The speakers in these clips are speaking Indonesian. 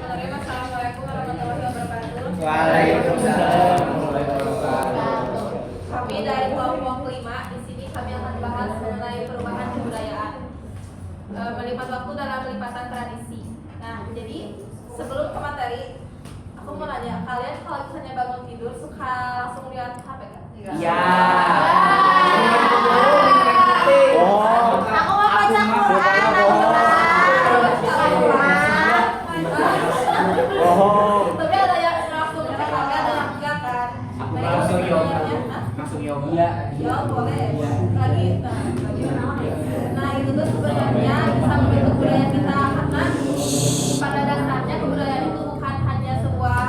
Assalamualaikum warahmatullahi wabarakatuh. Waalaikumsalam warahmatullahi wabarakatuh. Kami dari kelompok 5 di sini kami akan bahas mengenai perubahan kebudayaan, melipat waktu dalam pelipatan tradisi. Nah, jadi sebelum ke materi, aku mau nanya, kalian kalau misalnya bangun tidur suka langsung lihat HP kan? Iya. Aku mau baca Quran. Tapi ada yang langsung ada yang enggak kan? Langsung yoga. Langsung yoga. Ya boleh. Lagi nah itu tuh sebenarnya bisa membentuk budaya kita karena pada dasarnya kebudayaan itu bukan hanya sebuah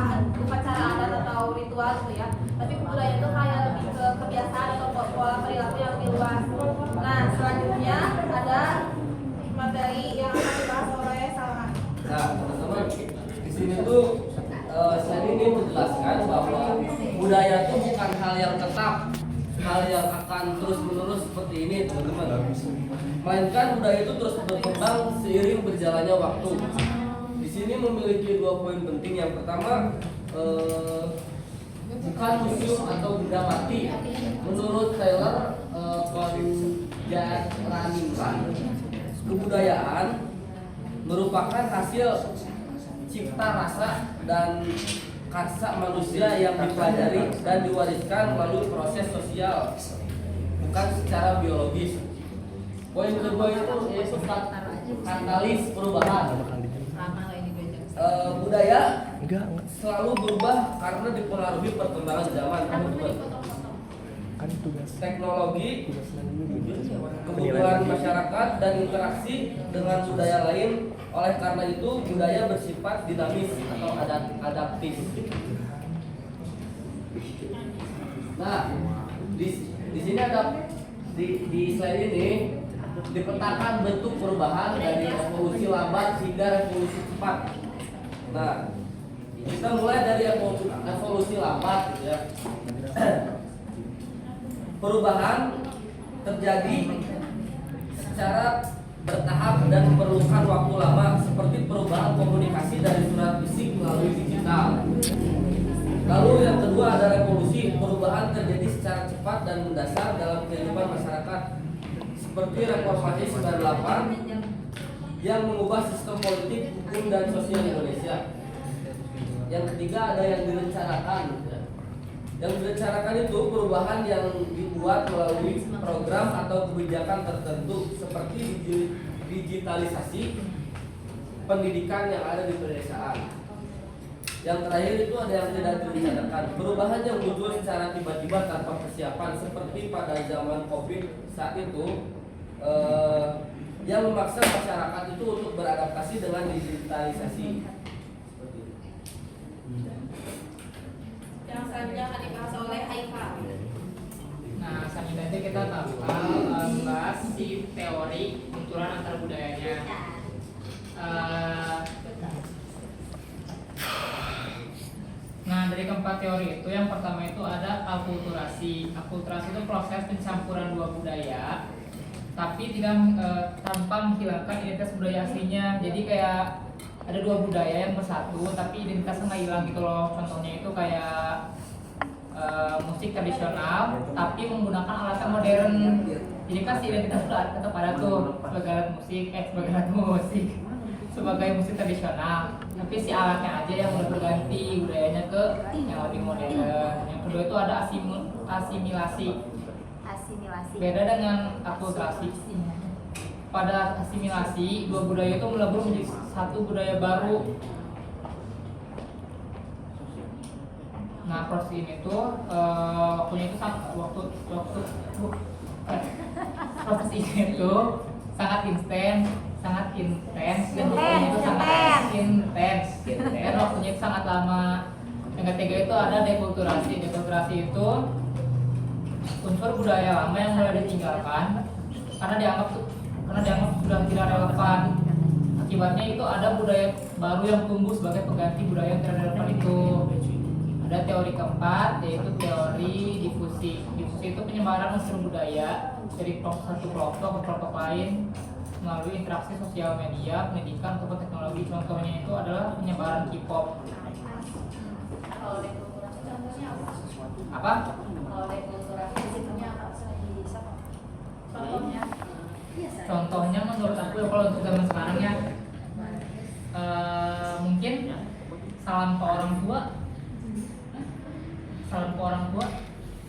upacara adat atau ritual gitu ya, tapi kebudayaan itu kayak lebih ke kebiasaan atau pola perilaku yang lebih luas. Nah selanjutnya ada materi yang akan dibahas oleh Salman. Nah, teman-teman, di sini tuh saya ini menjelaskan bahwa budaya itu bukan hal yang tetap, hal yang akan terus-menerus seperti ini, teman-teman. Melainkan budaya itu terus berkembang seiring berjalannya waktu. Di sini memiliki 2 poin penting. Yang pertama, bukan museum atau benda mati. Menurut Taylor Konjaraningrat, kebudayaan merupakan hasil cipta rasa dan karsa manusia yang dipelajari dan diwariskan melalui proses sosial, bukan secara biologis. Poin kedua itu yaitu katalis perubahan. Budaya selalu berubah karena dipengaruhi perkembangan zaman, teman-teman. Teknologi, kebutuhan masyarakat, dan interaksi dengan budaya lain. Oleh karena itu, budaya bersifat dinamis atau adaptif. Nah, di sini ada di slide ini dipetakan bentuk perubahan dari evolusi lambat hingga revolusi cepat. Nah, kita mulai dari evolusi lambat, gitu ya. Perubahan terjadi secara bertahap dan memerlukan waktu lama, seperti perubahan komunikasi dari surat fisik melalui digital. Lalu yang kedua ada revolusi. Perubahan terjadi secara cepat dan mendasar dalam kehidupan masyarakat, seperti reformasi 98 yang mengubah sistem politik, hukum, dan sosial Indonesia. Yang ketiga ada yang direncanakan. Yang direncanakan itu perubahan yang dibuat melalui program atau kebijakan tertentu, seperti digitalisasi pendidikan yang ada di pedesaan. Yang terakhir itu ada yang tidak direncanakan. Perubahan yang muncul secara tiba-tiba tanpa persiapan, seperti pada zaman COVID saat itu, yang memaksa masyarakat itu untuk beradaptasi dengan digitalisasi. Yang selanjutnya akan dibahas oleh Aika. Nah, selanjutnya kita bakal bahas si teori benturan antar budayanya. Nah, dari keempat teori itu, yang pertama itu ada akulturasi. Akulturasi itu proses pencampuran 2 budaya, tapi tidak tanpa menghilangkan identitas budaya aslinya. Jadi kayak ada 2 budaya yang bersatu, tapi identitasnya nggak hilang gitu loh. Contohnya itu kayak musik tradisional, tapi menggunakan alat yang modern. Jadi kan si identitas tetap ada tuh sebagai alat musik, sebagai musik tradisional, tapi si alatnya aja yang udah berganti budayanya ke yang lebih modern. Yang kedua itu ada asimilasi. Beda dengan akulturasi. Pada asimilasi, 2 budaya itu melebur menjadi satu budaya baru. Nah, proses ini tuh waktunya itu proses ini tuh sangat intens, dan waktunya itu sangat intens. Waktunya itu sangat lama. Yang ketiga itu ada dekulturasi. Dekulturasi itu unsur budaya lama yang mulai ditinggalkan karena dianggap sudah tidak relevan. Akibatnya itu ada budaya baru yang tumbuh sebagai pengganti budaya yang tidak relevan itu. Ada teori keempat, yaitu teori difusi. Difusi itu penyebaran unsur budaya dari satu kelompok ke kelompok lain melalui interaksi sosial media, pendidikan ataupun teknologi. Contohnya itu adalah penyebaran K-pop. Kalau dekulturasi contohnya apa? Apa? Kalau dekulturasi contohnya apa? Contohnya? Contohnya menurut aku ya kalau untuk zaman sekarang ya mungkin salam ke orang tua. Salam ke orang tua.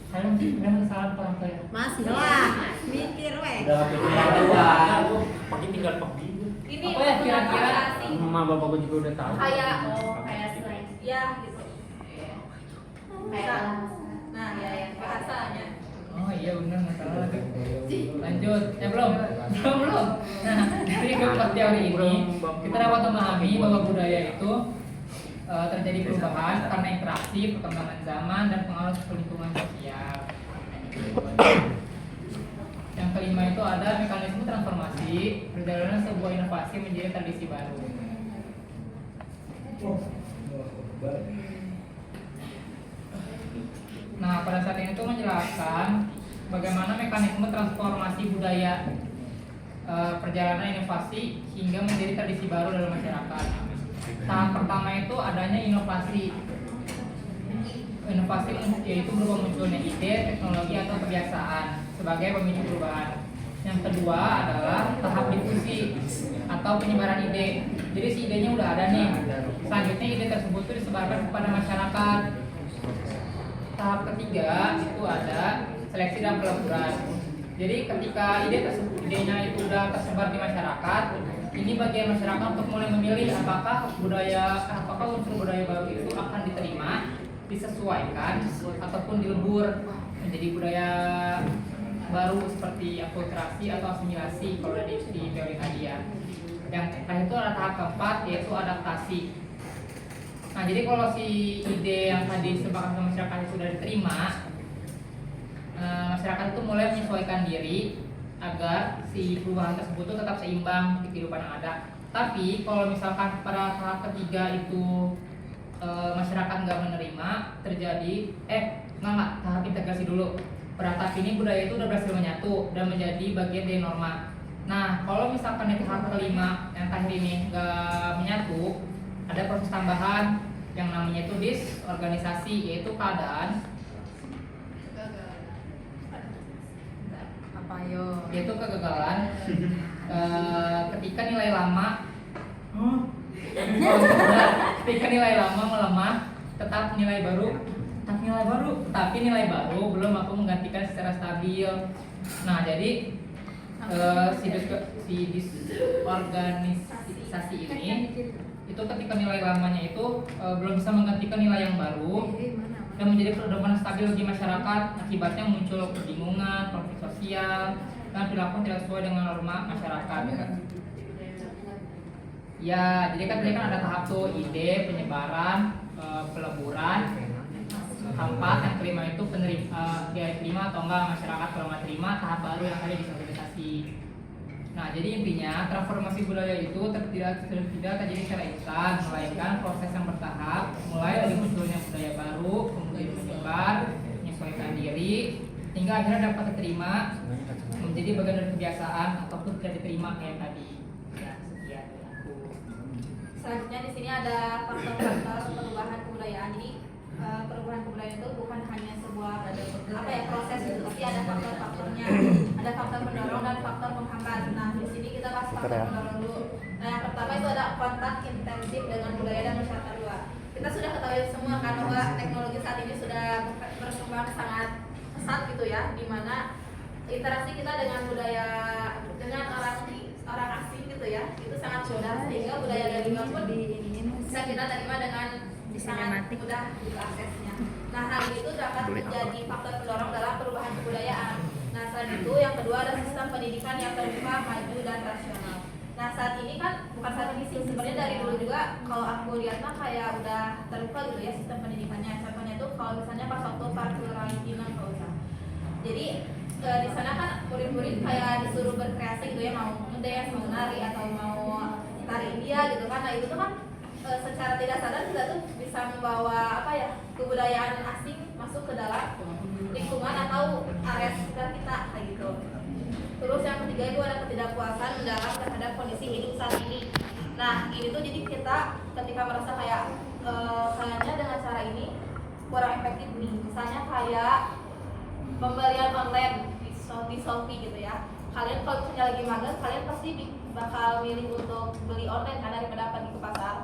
Saya mungkin salam ke orang tua ya. Masih lah, mikir weh. Udah kebetulan pagi tinggal pergi. Ini Apa ya kira-kira? asing. Mama bapak gue juga udah tahu. Kayak slang. Ya gitu. Kayak Nah, ya yang bahasanya. Oh iya benar masalah lagi. Lanjut. Belum. Nah, dari keempat teori ini kita dapat memahami bahwa budaya itu terjadi perubahan karena interaksi, perkembangan zaman dan pengaruh lingkungan sosial. Yang kelima itu ada mekanisme transformasi, perjalanan sebuah inovasi menjadi tradisi baru. Nah, pada saat ini itu menjelaskan bagaimana mekanisme transformasi budaya perjalanan inovasi hingga menjadi tradisi baru dalam masyarakat. Tahap pertama itu adanya inovasi. Inovasi yaitu berupa munculnya ide, teknologi atau kebiasaan sebagai pemicu perubahan. Yang kedua adalah tahap difusi atau penyebaran ide. Jadi si idenya udah ada nih. Selanjutnya ide tersebut itu disebarkan kepada masyarakat. Tahap ketiga itu ada seleksi dan peleburan. Jadi ketika idenya itu udah tersebar di masyarakat, ini bagian masyarakat untuk mulai memilih apakah unsur budaya baru itu akan diterima, disesuaikan ataupun dilebur menjadi budaya baru seperti akulturasi atau asimilasi kalau di teori tadi ya. Yang terakhir itu ada tahap keempat yaitu adaptasi. Nah, jadi kalau si ide yang tadi disebarkan ke masyarakat itu sudah diterima, masyarakat itu mulai menyesuaikan diri agar si perubahan tersebut itu tetap seimbang di kehidupan yang ada. Tapi kalau misalkan pada tahap ketiga itu masyarakat nggak menerima, terjadi tahap integrasi dulu. Pada tahap ini budaya itu udah berhasil menyatu dan menjadi bagian dari norma. Nah, kalau misalkan di tahap kelima yang terakhir ini nggak menyatu, ada proses tambahan yang namanya itu disorganisasi, yaitu keadaan apa yo? yaitu kegagalan ketika nilai lama ketika nilai lama melemah, tapi nilai baru belum mampu menggantikan secara stabil. Nah, jadi si disorganisasi ini itu ketika nilai lamanya itu belum bisa menggantikan nilai yang baru dan menjadi pedoman stabil bagi masyarakat. Akibatnya muncul kebingungan, konflik sosial, dan perilaku tidak sesuai dengan norma masyarakat. Ya, jadi kan tadi kan ada tahap tuh ide, penyebaran, peleburan. Keempat, yang kelima itu dia terima atau enggak masyarakat kalau nggak terima, tahap baru yang tadi disorganisasi. Nah, jadi intinya transformasi budaya itu tidak terjadi secara instan, melainkan proses yang bertahap, mulai dari munculnya budaya baru, kemudian menyebar, menyesuaikan diri, hingga akhirnya dapat diterima menjadi bagian dari kebiasaan ataupun tidak diterima kayak tadi. Ya, sekian dari aku. Selanjutnya di sini ada faktor-faktor perubahan kebudayaan. Jadi perubahan kebudayaan itu bukan hanya sebuah proses itu, pasti ada faktor-faktornya. Ada faktor pendorong dan faktor penghambat. Nah, di sini kita bahas faktor pendorong dulu. Nah, yang pertama itu ada kontak intensif dengan budaya dan masyarakat luar. Kita sudah ketahui semua kan bahwa teknologi saat ini sudah berkembang sangat pesat gitu ya, di mana interaksi kita dengan budaya dengan orang asing gitu ya, itu sangat mudah sehingga budaya dari luar pun bisa kita terima dengan sangat mudah gitu aksesnya. Nah, hal itu dapat menjadi faktor pendorong dalam perubahan kebudayaan. Nah, selain itu yang kedua ada sistem pendidikan yang terbuka, maju dan rasional. Nah, saat ini kan bukan saat ini sih, sebenarnya dari dulu juga kalau aku lihat mah kayak udah terbuka gitu ya sistem pendidikannya. Contohnya tuh kalau misalnya pas waktu parkuraintinan kalau usah. Jadi di sana kan murid-murid kayak disuruh berkreasi gitu ya, mau ngedance, mau nari atau mau tari India gitu kan. Nah, itu tuh kan secara tidak sadar kita tuh bisa membawa kebudayaan asing masuk ke dalam lingkungan atau area sekitar kita kayak gitu. Terus yang ketiga itu ada ketidakpuasan mendalam terhadap kondisi hidup saat ini. Nah, ini tuh jadi kita ketika merasa kayak kayaknya dengan cara ini kurang efektif nih. Misalnya kayak pembelian online di Shopee gitu ya. Kalian kalau misalnya lagi magang, kalian pasti bakal milih untuk beli online kan daripada pergi ke pasar.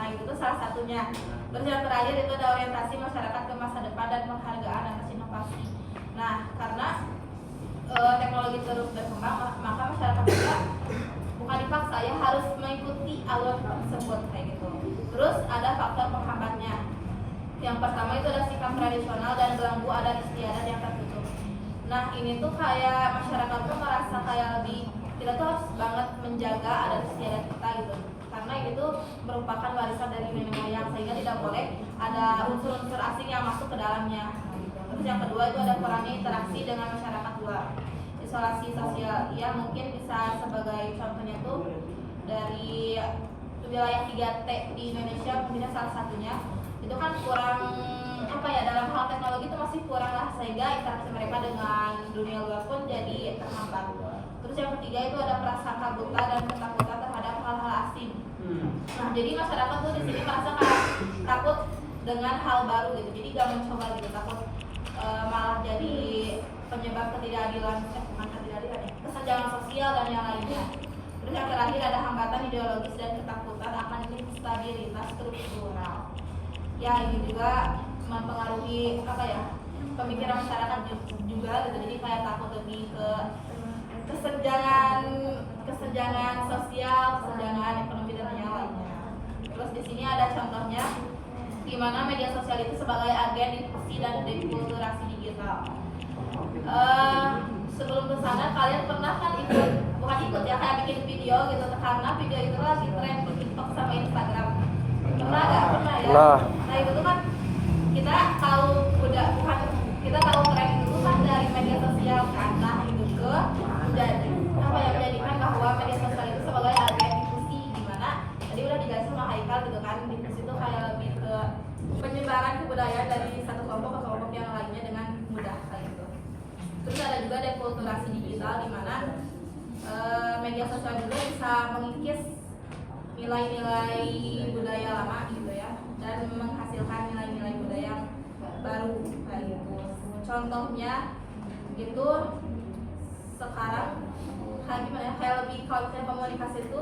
Nah, itu tuh salah satunya. Terus yang terakhir itu ada orientasi masyarakat ke masa depan dan penghargaan atas inovasi. Nah, karena teknologi terus berkembang, maka masyarakat juga bukan dipaksa ya harus mengikuti alur tersebut kayak gitu. Terus ada faktor penghambatnya. Yang pertama itu ada sikap tradisional dan belenggu adat istiadat yang tertutup. Nah, ini tuh kayak masyarakat tuh merasa kayak lebih kita tuh harus banget menjaga adat istiadat kita gitu. Karena ini tuh merupakan warisan dari nenek moyang sehingga tidak boleh ada unsur-unsur asing yang masuk ke dalamnya. Terus yang kedua itu ada kurangnya interaksi dengan masyarakat luar. Isolasi sosial, ya mungkin bisa sebagai contohnya tuh dari wilayah 3T di Indonesia mungkin salah satunya. Itu kan kurang apa ya, dalam hal teknologi itu masih kurang lah sehingga interaksi mereka dengan dunia luar pun jadi terhambat. Terus yang ketiga itu ada prasangka buta dan ketakutan terhadap hal-hal asing. Nah, jadi masyarakat tuh di sini merasa kayak takut dengan hal baru gitu, jadi gak mencoba gitu, takut malah jadi penyebab ketidakadilan, kesenjangan sosial dan yang lainnya. Terus yang terakhir ada hambatan ideologis dan ketakutan akan instabilitas struktural. Ya, ini juga mempengaruhi apa ya, pemikiran masyarakat juga gitu, jadi kayak takut lebih ke kesenjangan sosial, kesenjangan ekonomi dan yang lainnya. Terus di sini ada contohnya di mana media sosial itu sebagai agen difusi dan dekulturasi digital. Sebelum ke sana kalian pernah kan bukan ikut ya, kayak bikin video gitu karena video itu lagi tren di TikTok sama Instagram. Pernah nggak? Pernah ya. Nah itu tuh kan kita tahu kita tahu tren itu kan dari media sosial kan. Nah itu ke menjadikan bahwa media sosial itu sebagai agen difusi, gimana tadi udah dijelasin sama Haikal gitu kan, difusi itu kayak lebih ke penyebaran kebudayaan dari satu kelompok ke kelompok yang lainnya dengan mudah kayak gitu. Terus ada juga dekulturasi digital di mana media sosial juga bisa mengikis nilai-nilai budaya lama gitu ya dan menghasilkan nilai-nilai budaya yang baru kayak gitu. Contohnya itu sekarang kayak gimana ya, kayak lebih kalau misalnya komunikasi itu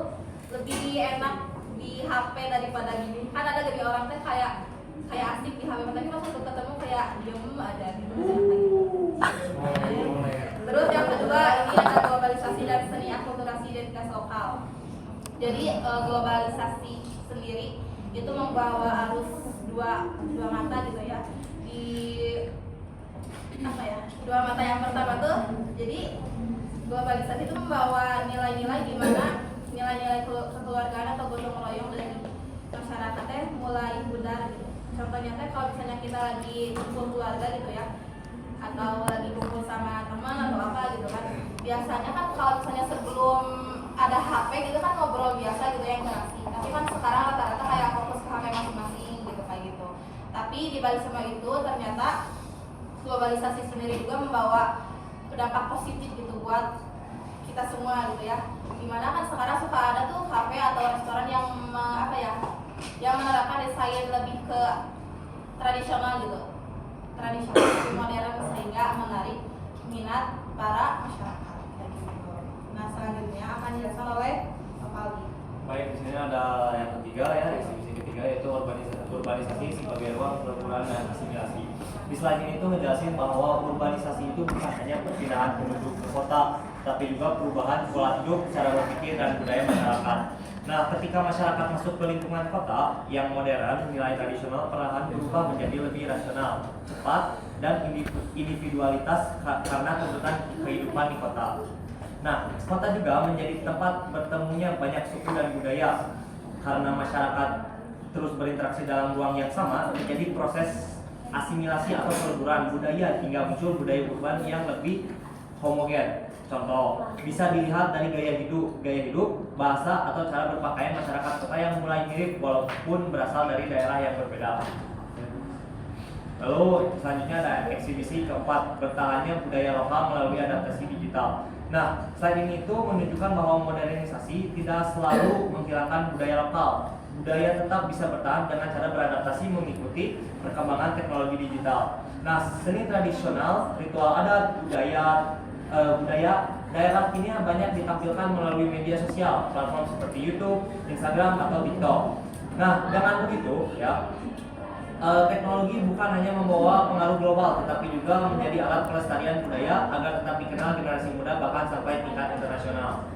lebih enak di HP daripada gini. Kan ada dari orang teh kayak asik di HP, tapi pas waktu ketemu kayak diem aja gitu. Terus yang kedua ini ada globalisasi dan seni akulturasi identitas lokal. Jadi globalisasi sendiri itu membawa arus dua mata gitu ya. Di apa ya? Dua mata yang pertama tuh jadi globalisasi itu membawa nilai-nilai di mana nilai-nilai kekeluargaan atau gotong royong dari masyarakatnya mulai pudar gitu. Contohnya teh kalau misalnya kita lagi kumpul keluarga gitu ya, atau lagi kumpul sama teman atau apa gitu kan, biasanya kan kalau misalnya sebelum ada HP gitu kan ngobrol biasa gitu ya, interaksi. Tapi kan sekarang rata-rata kayak fokus ke HP masing-masing gitu kayak gitu. Tapi di balik semua itu ternyata globalisasi sendiri juga membawa dampak positif gitu buat kita semua gitu ya. Dimana kan sekarang suka ada tuh kafe atau restoran yang yang menerapkan desain lebih ke tradisional gitu, tradisional modern sehingga menarik minat para masyarakat gitu. Nah selanjutnya akan dijelaskan oleh Pak Aldi. Baik, di sini ada yang ketiga ya, definisi ketiga yaitu urbanisasi sebagai ruang pergaulan dan asimilasi. Di slide ini itu ngejelasin bahwa urbanisasi itu bukan hanya perpindahan penduduk ke kota, tapi juga perubahan pola hidup, cara berpikir dan budaya masyarakat. Nah, ketika masyarakat masuk ke lingkungan kota yang modern, nilai tradisional perlahan berubah menjadi lebih rasional, cepat, dan individualitas karena tuntutan kehidupan di kota. Nah, kota juga menjadi tempat bertemunya banyak suku dan budaya. Karena masyarakat terus berinteraksi dalam ruang yang sama, terjadi proses asimilasi atau perburuan budaya hingga muncul budaya urban yang lebih homogen. Contoh, bisa dilihat dari gaya hidup, bahasa atau cara berpakaian masyarakat kota yang mulai mirip walaupun berasal dari daerah yang berbeda. Lalu selanjutnya ada eksibisi keempat, bertahannya budaya lokal melalui adaptasi digital. Nah, slide ini itu menunjukkan bahwa modernisasi tidak selalu menghilangkan budaya lokal. Budaya tetap bisa bertahan dengan cara beradaptasi mengikuti perkembangan teknologi digital. Nah, seni tradisional, ritual adat, budaya daerah ini banyak ditampilkan melalui media sosial, platform seperti YouTube, Instagram, atau TikTok. Nah, dengan begitu, ya, teknologi bukan hanya membawa pengaruh global, tetapi juga menjadi alat pelestarian budaya agar tetap dikenal generasi muda bahkan sampai tingkat internasional.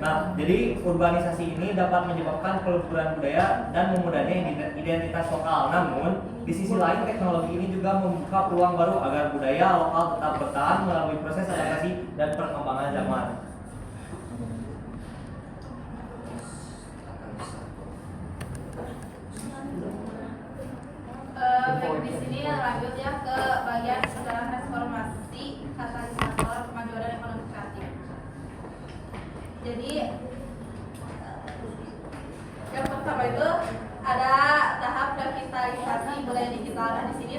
Nah, jadi urbanisasi ini dapat menyebabkan peleburan budaya dan memudahnya identitas lokal. Namun, di sisi lain teknologi ini juga membuka peluang baru agar budaya lokal tetap bertahan melalui proses adaptasi dan perkembangan zaman. Di sini lanjut ya ke bagian sejarah transformasi katalisator kemajuan ekonomi kreatif. Jadi yang pertama itu ada tahap revitalisasi budaya digital. Nah, di sini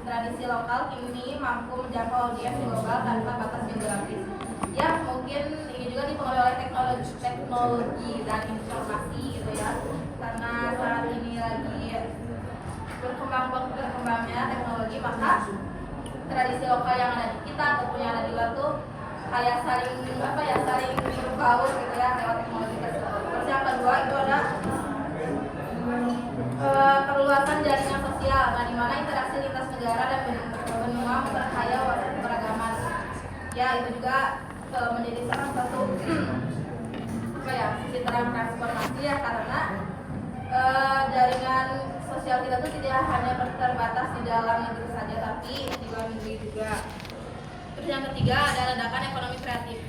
tradisi lokal kini mampu menjangkau audiens global tanpa batas geografis. Ya, mungkin ini juga dipengaruhi oleh teknologi dan informasi gitu ya. Karena saat ini lagi berkembangnya teknologi, maka tradisi lokal yang ada di kita ataupun yang ada di luar tuh kayak saling berbaur gitu ya lewat teknologi tersebut. Terus yang kedua itu ada perluasan jaringan sosial, nah di mana interaksi lintas negara dan benua memperkaya keberagaman. Ya, itu juga menjadi salah satu sisi terang transformasi ya, karena jaringan sosial kita tuh tidak hanya terbatas di dalam negeri saja, tapi di luar negeri juga. Terus yang ketiga ada ledakan ekonomi kreatif,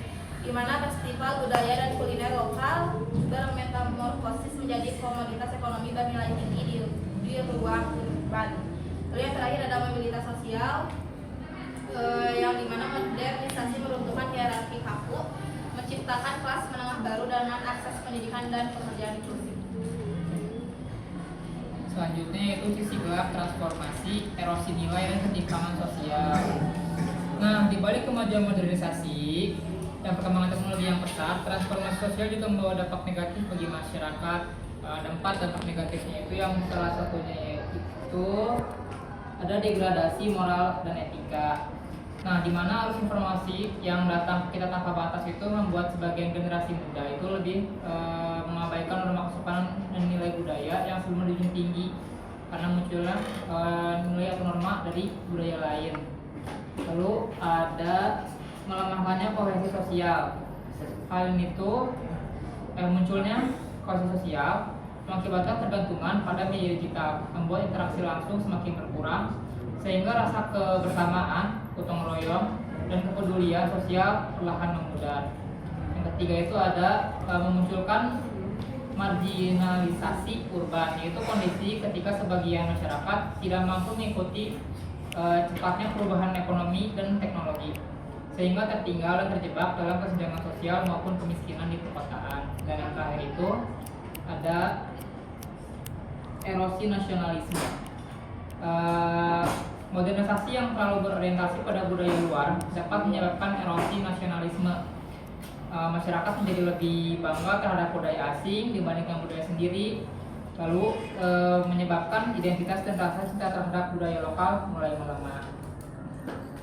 di mana festival budaya dan kuliner lokal bermetamorfosis menjadi komoditas ekonomi bernilai tinggi di ruang urban. Lalu yang terakhir ada mobilitas sosial, yang dimana modernisasi meruntuhkan hierarki kaku, menciptakan kelas menengah baru dengan akses pendidikan dan pekerjaan inklusif. Selanjutnya yaitu sisi gelap transformasi, erosi nilai dan ketimpangan sosial. Nah, di balik kemajuan modernisasi dan perkembangan teknologi yang pesat, transformasi sosial juga membawa dampak negatif bagi masyarakat. Dampak negatifnya itu yang salah satunya yaitu ada degradasi moral dan etika. Nah, di mana arus informasi yang datang kita tanpa batas itu membuat sebagian generasi muda itu lebih mengabaikan norma kesopanan dan nilai budaya yang sebelumnya dijunjung tinggi karena munculnya nilai atau norma dari budaya lain. Lalu ada melemahkannya kohesi sosial. Hal ini tuh munculnya kohesi sosial mengakibatkan ketergantungan pada media digital, membuat interaksi langsung semakin berkurang, sehingga rasa kebersamaan, gotong royong, dan kepedulian sosial perlahan memudar. Yang ketiga itu ada memunculkan marginalisasi urban, yaitu kondisi ketika sebagian masyarakat tidak mampu mengikuti cepatnya perubahan ekonomi dan teknologi, sehingga tertinggal dan terjebak dalam kesenjangan sosial maupun kemiskinan di perkotaan. Dan yang terakhir itu ada erosi nasionalisme. Modernisasi yang terlalu berorientasi pada budaya luar dapat menyebabkan erosi nasionalisme. Masyarakat menjadi lebih bangga terhadap budaya asing dibandingkan budaya sendiri, lalu menyebabkan identitas dan rasa cinta terhadap budaya lokal mulai melemah.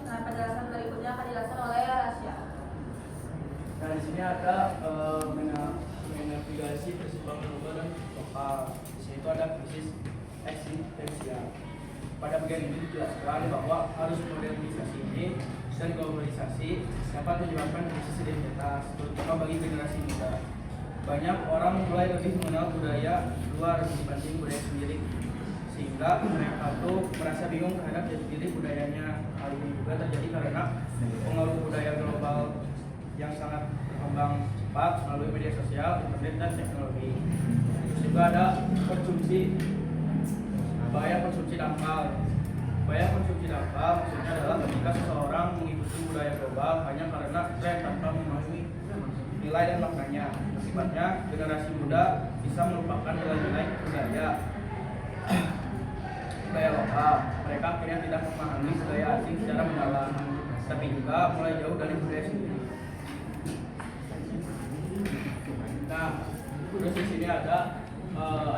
Nah, penjelasan berikutnya akan dijelaskan oleh Rasya. Nah, di sini ada menavigasi persimpangan global dan lokal. Di sini itu ada krisis eksistensial. Pada bagian ini dijelaskan bahwa arus modernisasi ini dan globalisasi dapat menyebabkan krisis identitas, terutama bagi generasi muda. Banyak orang mulai lebih mengenal budaya luar dibanding budaya sendiri, sehingga mereka tuh merasa bingung terhadap jati diri budayanya. Hal ini juga terjadi karena pengaruh budaya global yang sangat berkembang cepat melalui media sosial, internet, dan teknologi. Terus juga ada bahaya konsumsi dangkal. Bahaya konsumsi dangkal maksudnya adalah ketika seseorang mengikuti budaya global hanya karena tren tanpa memahami nilai dan maknanya. Akibatnya generasi muda bisa melupakan nilai-nilai budaya lokal. mereka akhirnya tidak memahami budaya asing secara mendalam, tapi juga mulai jauh dari budaya sendiri. Nah, terus di sini ada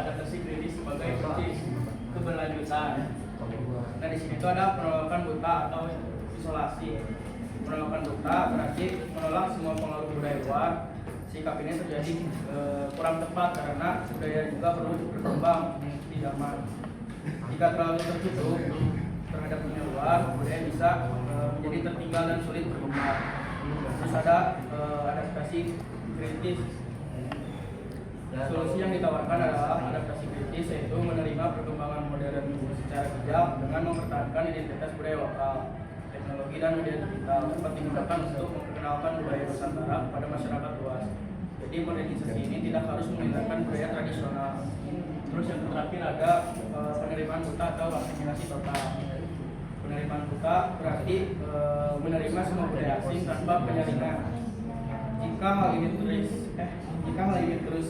adaptasi kritis sebagai kunci keberlanjutan. Nah, di sini tuh ada penolakan buta atau isolasi. Penolakan buta berarti menolak semua pengaruh budaya luar. Sikap ini terjadi kurang tepat karena budaya juga perlu berkembang di zaman. Jika terlalu tertutup terhadap dunia luar, budaya bisa menjadi tertinggal dan sulit berkembang. Terus ada adaptasi kritis. Solusi yang ditawarkan adalah adaptasi kritis, yaitu menerima perkembangan modern secara bijak dengan mempertahankan identitas budaya lokal. Teknologi dan media digital dapat digunakan untuk memperkenalkan budaya Nusantara pada masyarakat luas. Jadi modernisasi ini tidak harus meninggalkan budaya tradisional. Terus yang terakhir ada penerimaan buta atau asimilasi total. Penerimaan buta berarti menerima semua budaya asing tanpa penyaringan. Jika hal ini terus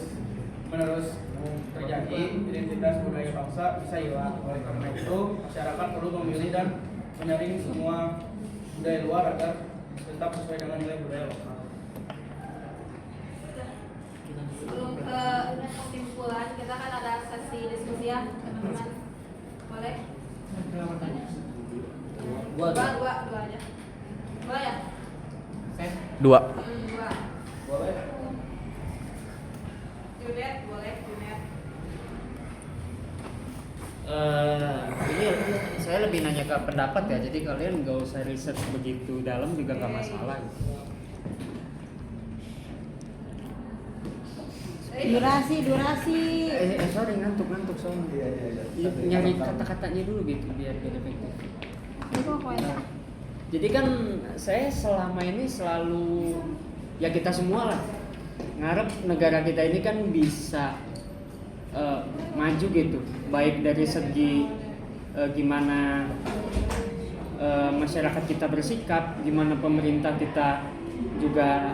menerus terjadi, identitas budaya bangsa bisa hilang. Oleh karena itu, masyarakat perlu memilih dan menyaring semua budaya luar agar tetap sesuai dengan nilai budaya lokal. Sebelum ke kesimpulan, kita kan ada sesi diskusi ya, teman-teman. Boleh? Dua aja. Boleh ya? Dua. Dua. Boleh. Junet, boleh Junet. Ini saya lebih nanya ke pendapat ya, jadi kalian nggak usah riset begitu dalam juga nggak masalah. Durasi. Sorry ngantuk soalnya. Nyari kata-katanya dulu gitu biar efektif. Jadi kan saya selama ini selalu ya kita semua lah ngarep negara kita ini kan bisa maju gitu, baik dari segi gimana masyarakat kita bersikap, gimana pemerintah kita juga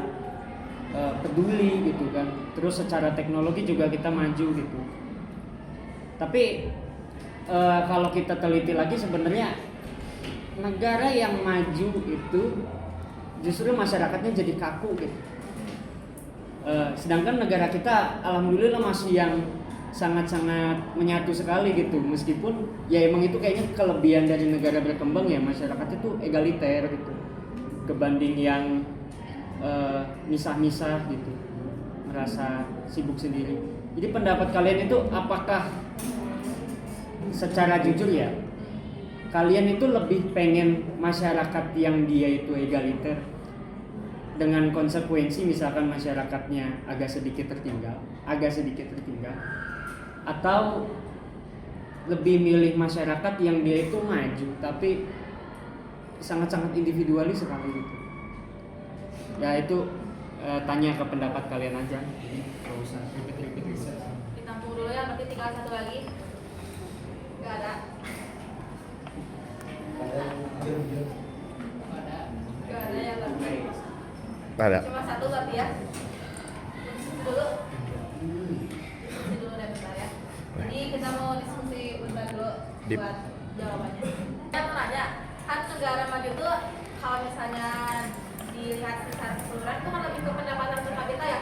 peduli gitu kan, terus secara teknologi juga kita maju gitu. Tapi kalau kita teliti lagi sebenarnya negara yang maju itu justru masyarakatnya jadi kaku gitu. Sedangkan negara kita alhamdulillah masih yang sangat-sangat menyatu sekali gitu, meskipun ya emang itu kayaknya kelebihan dari negara berkembang ya, masyarakat itu egaliter gitu kebanding yang misah-misah gitu, merasa sibuk sendiri. Jadi pendapat kalian itu apakah secara jujur ya, kalian itu lebih pengen masyarakat yang dia itu egaliter dengan konsekuensi misalkan masyarakatnya agak sedikit tertinggal, atau lebih milih masyarakat yang dia itu maju tapi sangat-sangat individualis sekali gitu? Ya itu tanya ke pendapat kalian aja, nggak usah ribet-ribet. Ditampung dulu ya, berarti tinggal satu lagi. Gak ada. Gak ada ya berarti. Ada. Cuma satu berarti ya. Diskusi dulu deh bentar ya. Jadi kita mau diskusi bentar dulu buat jawabannya. Saya mau nanya, kan negara maju itu kalau misalnya dilihat secara keseluruhan itu kan lebih ke pendapatan per kapita ya,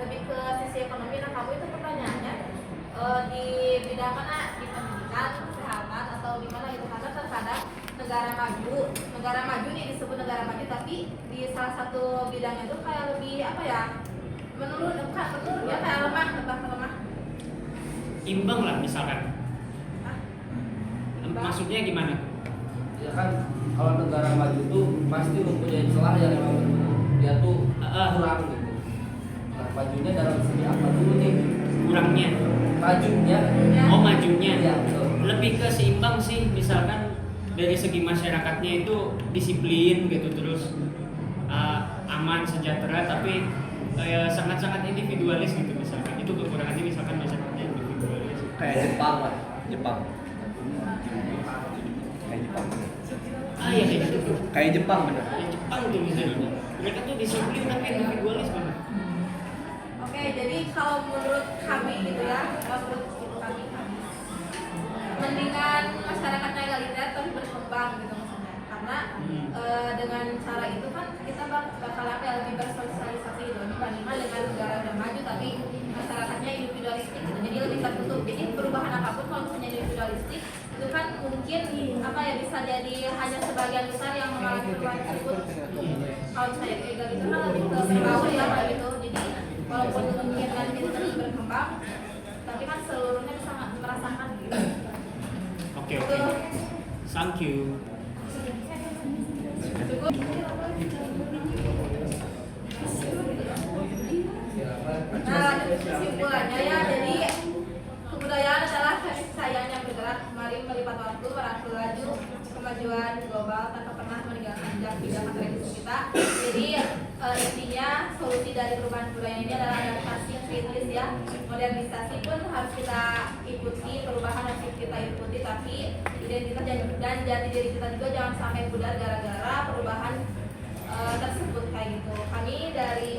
lebih ke sisi ekonomi. Nah kamu itu pertanyaannya di bidang mana, di pendidikan, kesehatan atau di mana gitu, karena terkadang negara maju nih disebut negara maju tapi di salah satu bidangnya itu kayak lebih apa ya, menurun ya, kayak lemah. Imbang lah misalkan. Imbang. Maksudnya gimana? Ya kan kalau negara maju tuh pasti mempunyai celah yang memang dia tuh kurang gitu. Nah, majunya dalam segi apa dulu nih? Kurangnya. Majunya. Oh majunya. Iya, betul. Lebih ke seimbang sih, misalkan dari segi masyarakatnya itu disiplin gitu, terus aman, sejahtera, tapi sangat-sangat individualis gitu misalkan. Itu kekurangannya misalkan masyarakatnya individualis. Kayak Jepang lah. Jepang. Iya kayak gitu tuh. Kayak Jepang bener. Kayak Jepang tuh misalnya. Mereka tuh disiplin tapi individualis banget. Oke, jadi kalau menurut kami gitu ya, mendingan masyarakatnya egaliter tapi karena dengan cara itu kan kita bakal apa ya, lebih bersosialisasi gitu dibandingkan dengan negara yang maju tapi masyarakatnya individualistik gitu. Jadi lebih tertutup. Jadi perubahan apapun kalau misalnya individualistik itu kan mungkin apa ya bisa jadi hanya sebagian besar yang mengalami perubahan tersebut. Kalau misalnya kayak gitu kan lebih terbaur ya kayak gitu. Jadi walaupun mungkin nanti itu terus berkembang, tapi kan seluruhnya bisa merasakan gitu. Oke. Thank you. Cukup. Nah, kesimpulannya ya, jadi kebudayaan adalah kasih sayang yang bergerak, mari melipat waktu, merangkul laju kemajuan global tanpa pernah meninggalkan jejak pijakan tradisi kita. Jadi intinya solusi dari perubahan budaya ini adalah adaptasi kritis ya. Modernisasi pun harus kita ikuti, perubahan harus kita ikuti, tapi identitas dan jati diri kita juga jangan sampai pudar gara-gara perubahan tersebut kayak gitu. Kami dari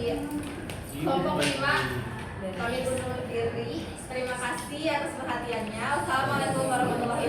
kelompok 5 kami undur diri. Terima kasih atas perhatiannya. Wassalamualaikum warahmatullahi